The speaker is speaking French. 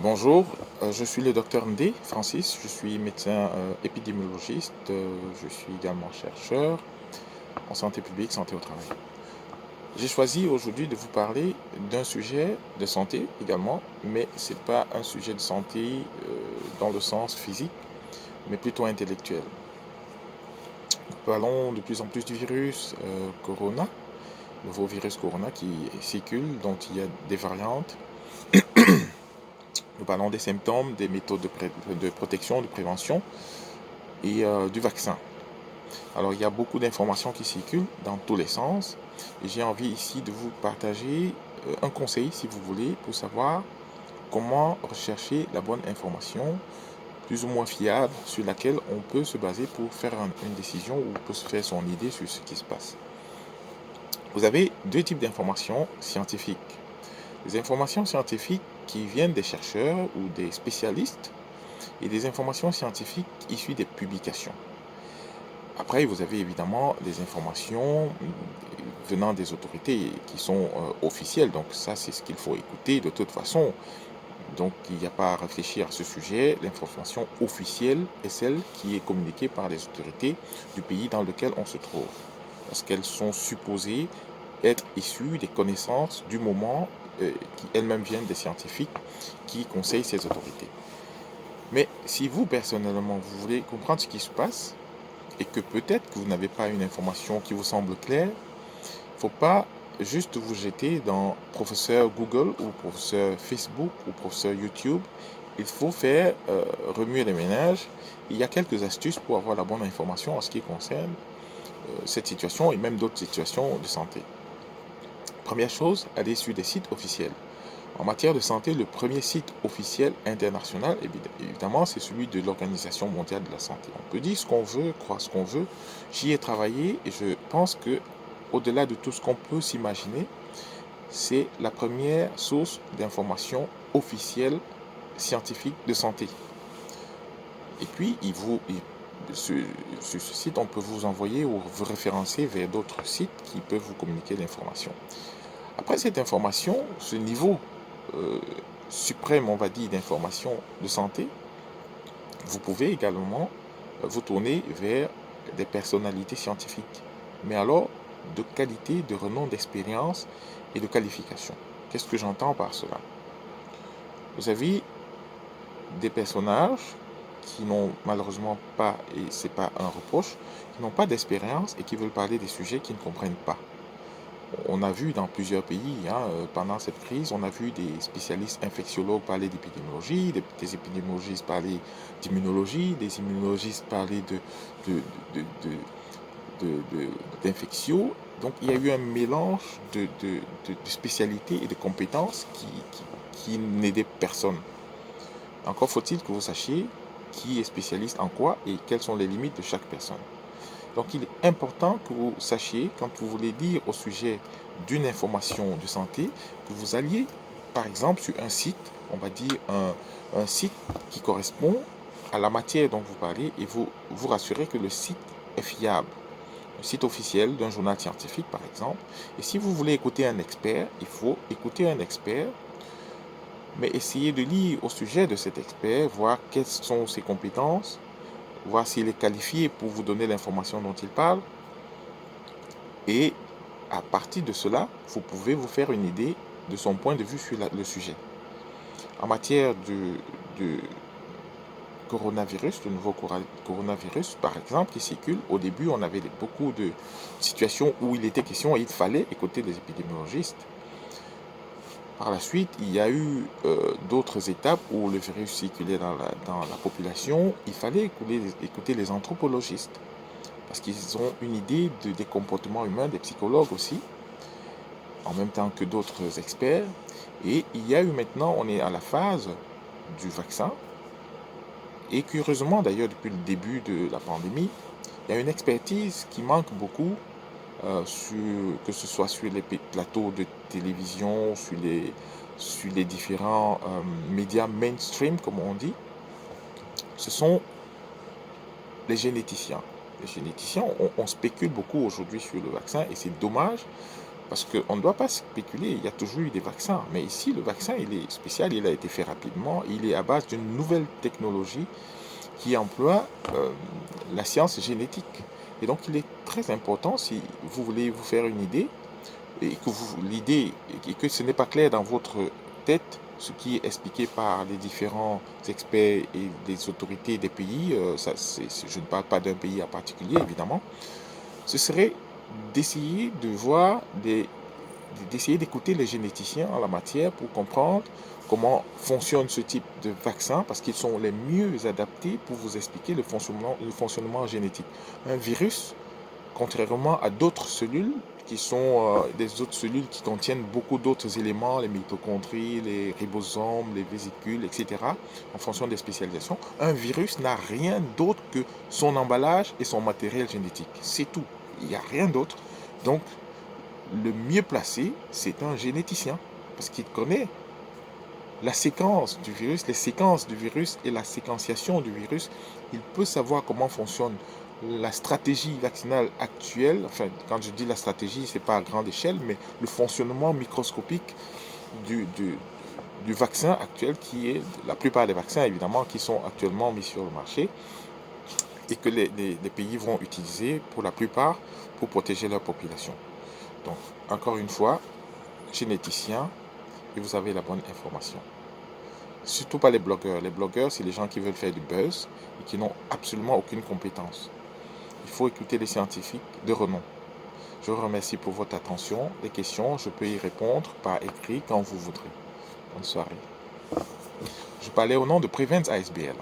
Bonjour, je suis le docteur Ndé Francis, je suis médecin épidémiologiste, je suis également chercheur en santé publique, santé au travail. J'ai choisi aujourd'hui de vous parler d'un sujet de santé également, mais ce n'est pas un sujet de santé dans le sens physique, mais plutôt intellectuel. Nous parlons de plus en plus du virus Corona, nouveau virus Corona qui circule, dont il y a des variantes. Nous parlons des symptômes, des méthodes de protection, de prévention et du vaccin. Alors il y a beaucoup d'informations qui circulent dans tous les sens et j'ai envie ici de vous partager un conseil si vous voulez pour savoir comment rechercher la bonne information plus ou moins fiable sur laquelle on peut se baser pour faire une décision ou pour se faire son idée sur ce qui se passe. Vous avez deux types d'informations scientifiques. Les informations scientifiques qui viennent des chercheurs ou des spécialistes et des informations scientifiques issues des publications. Après, vous avez évidemment des informations venant des autorités qui sont officielles. Donc ça, c'est ce qu'il faut écouter de toute façon. Donc il n'y a pas à réfléchir à ce sujet. L'information officielle est celle qui est communiquée par les autorités du pays dans lequel on se trouve. Parce qu'elles sont supposées être issues des connaissances du moment qui elles-mêmes viennent des scientifiques qui conseillent ces autorités. Mais si vous, personnellement, vous voulez comprendre ce qui se passe, et que peut-être que vous n'avez pas une information qui vous semble claire, il ne faut pas juste vous jeter dans professeur Google ou professeur Facebook ou professeur YouTube. Il faut faire remuer les ménages. Il y a quelques astuces pour avoir la bonne information en ce qui concerne cette situation et même d'autres situations de santé. Première chose, allez sur des sites officiels. En matière de santé, le premier site officiel international, évidemment, c'est celui de l'Organisation mondiale de la santé. On peut dire ce qu'on veut, croire ce qu'on veut. J'y ai travaillé et je pense que, au-delà de tout ce qu'on peut s'imaginer, c'est la première source d'information officielle scientifique de santé. Et puis, sur ce site, on peut vous envoyer ou vous référencer vers d'autres sites qui peuvent vous communiquer l'information. Après cette information, ce niveau euh, suprême, on va dire, d'information de santé, vous pouvez également vous tourner vers des personnalités scientifiques, mais alors de qualité, de renom, d'expérience et de qualification. Qu'est-ce que j'entends par cela? Vous avez des personnages qui n'ont malheureusement pas, et c'est pas un reproche, qui n'ont pas d'expérience et qui veulent parler des sujets qu'ils ne comprennent pas. On a vu dans plusieurs pays, pendant cette crise, on a vu des spécialistes infectiologues parler d'épidémiologie, des épidémiologistes parler d'immunologie, des immunologistes parler de, de, d'infections. Donc il y a eu un mélange de spécialités et de compétences qui n'aidaient personne. Encore faut-il que vous sachiez qui est spécialiste en quoi et quelles sont les limites de chaque personne. Donc il est important que vous sachiez, quand vous voulez lire au sujet d'une information de santé, que vous alliez par exemple sur un site, on va dire un site qui correspond à la matière dont vous parlez et vous vous rassurez que le site est fiable. Un site officiel d'un journal scientifique par exemple. Et si vous voulez écouter un expert, il faut écouter un expert, mais essayez de lire au sujet de cet expert, voir quelles sont ses compétences, voir s'il est qualifié pour vous donner l'information dont il parle. Et à partir de cela, vous pouvez vous faire une idée de son point de vue sur le sujet. En matière de coronavirus, le nouveau coronavirus, par exemple, qui circule, au début, on avait beaucoup de situations où il était question et il fallait écouter les épidémiologistes. Par la suite, il y a eu d'autres étapes où le virus circulait dans la population. Il fallait écouter les anthropologistes parce qu'ils ont une idée des comportements humains, des psychologues aussi, en même temps que d'autres experts. Et il y a eu maintenant, on est à la phase du vaccin. Et curieusement, d'ailleurs, depuis le début de la pandémie, il y a une expertise qui manque beaucoup, que ce soit sur les plateaux de télévision, sur les différents médias mainstream, comme on dit. Ce sont les généticiens. Les généticiens, on spécule beaucoup aujourd'hui sur le vaccin et c'est dommage Parce qu'on ne doit pas spéculer, il y a toujours eu des vaccins. Mais ici, le vaccin, il est spécial, il a été fait rapidement. Il est à base d'une nouvelle technologie qui emploie la science génétique. Et donc, il est très important, si vous voulez vous faire une idée, et que l'idée, et que ce n'est pas clair dans votre tête, ce qui est expliqué par les différents experts et les autorités des pays, je ne parle pas d'un pays en particulier, évidemment, ce serait d'essayer de voir d'essayer d'écouter les généticiens en la matière pour comprendre comment fonctionne ce type de vaccin, parce qu'ils sont les mieux adaptés pour vous expliquer le fonctionnement génétique. Un virus, contrairement à d'autres cellules, qui sont des autres cellules qui contiennent beaucoup d'autres éléments, les mitochondries, les ribosomes, les vésicules, etc., en fonction des spécialisations, un virus n'a rien d'autre que son emballage et son matériel génétique. C'est tout. Il n'y a rien d'autre. Donc, le mieux placé, c'est un généticien, parce qu'il connaît la séquence du virus, les séquences du virus et la séquenciation du virus. Il peut savoir comment fonctionne la stratégie vaccinale actuelle. Enfin, quand je dis la stratégie, ce n'est pas à grande échelle, mais le fonctionnement microscopique du vaccin actuel, qui est la plupart des vaccins, évidemment, qui sont actuellement mis sur le marché et que les pays vont utiliser pour la plupart pour protéger leur population. Donc, encore une fois, généticien, et vous avez la bonne information. Surtout pas les blogueurs. Les blogueurs, c'est les gens qui veulent faire du buzz et qui n'ont absolument aucune compétence. Il faut écouter les scientifiques de renom. Je vous remercie pour votre attention. Les questions, je peux y répondre par écrit quand vous voudrez. Bonne soirée. Je parlais au nom de Prevent ASBL.